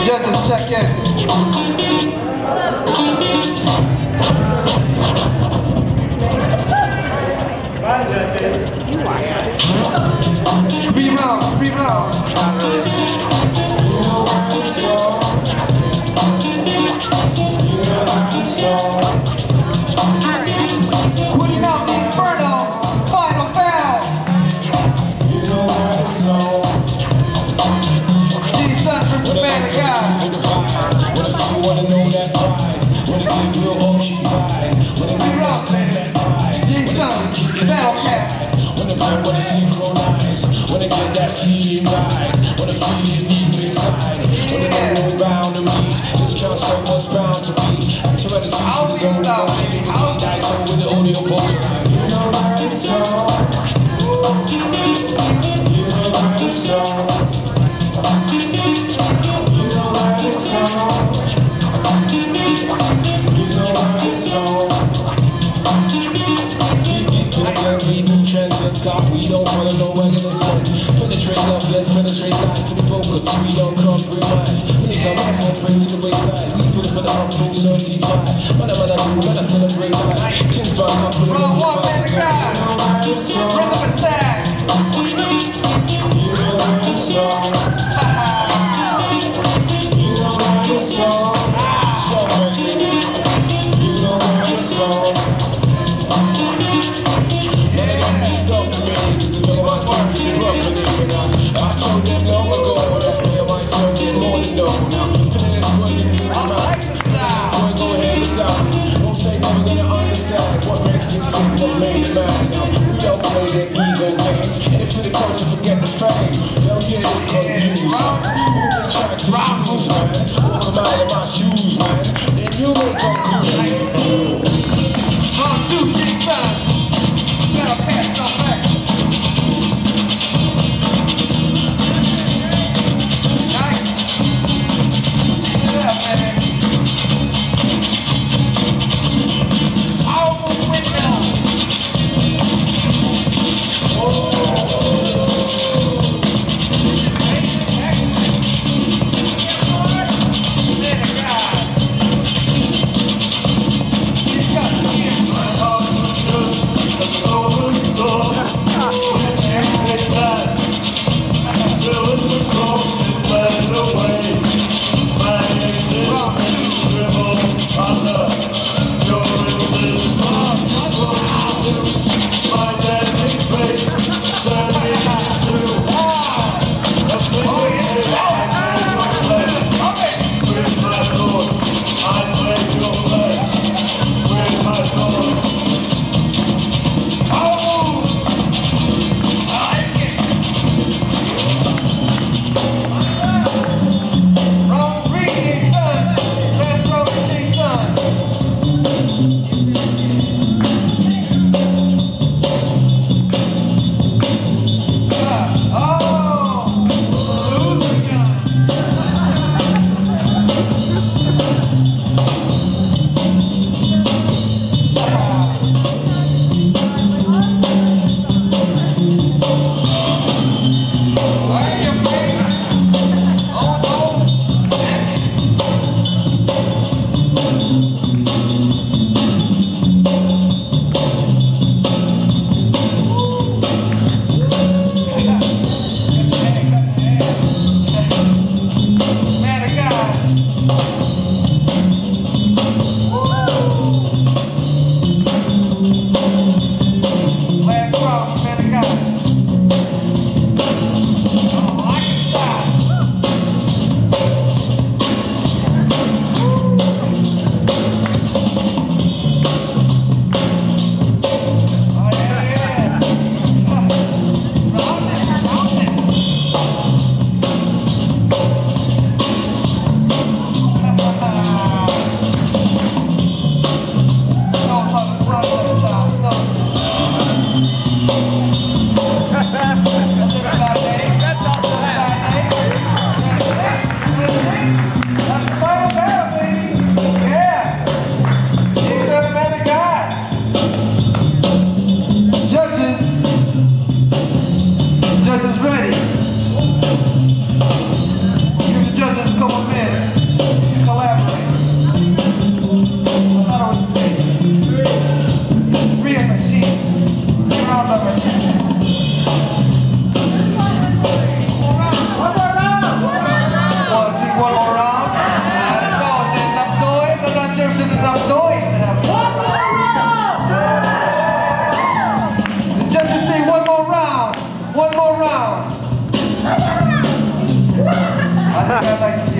Judges, check in. Bye, judges. Do you watch it? 3 rounds, 3 rounds. Not really. Putting out the Inferno, final foul. These sons from Savannah guys. What if you wanna know that pride? When it get real hard, she ride. When it get rough, that pride. These sons, battle cats. When the blood, when it synchronize. When it get that feeling right. When the feeling deep inside. When it get no boundaries. Just can't stop what's bound to be. Actuality is the only motion. You can die so with the audio book. You know that it's so. You know that it's so. You know that it's so. You know that it's so. We do transcend God, we don't follow no regular spot. Penetrate love, let's penetrate life to the focus. We don't compromise. When they come on the phone, bring to the wayside. We feel it for the up, full certified. What am I do when I celebrate life? Things back up, put it on the fast again. You know that it's so. Rhythm attack. You know that it's so. You know that it's so. So baby, you know that it's so. I told them long ago that me and my friend did more than know now. Putting this word in the mouth. Boy, go ahead and tell me. Don't say never gonna understand what makes him tick, what made the man. Now, we don't play their ego games. And if for the culture, forget the fame. They'll get it confused. Move the tracks and use, man. Walk them out of my shoes, man. Then you make conclusions. 1, 2, 3, 5. Battle cats, come back. Yeah.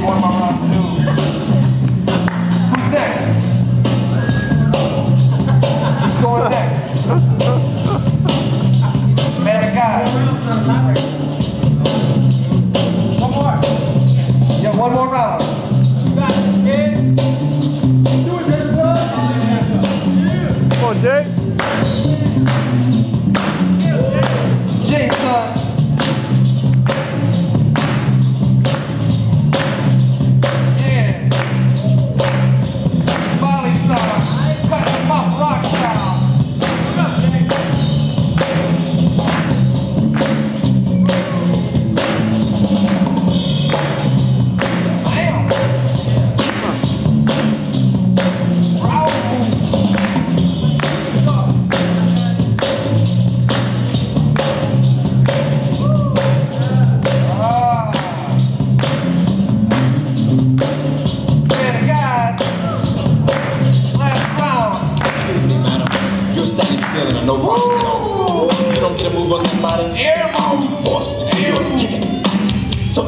see one of my rounds too. Who's next? Who's going next? Man of God. One more. Yeah, one more round. You got it, kid. Do it, Jason. Come on, Jay. Jason. Yeah. Molly star. Cut the pop rock style. What up, Jay? Bam. Raul. I know you don't get a move on this body. Air move. Forced. Air move. So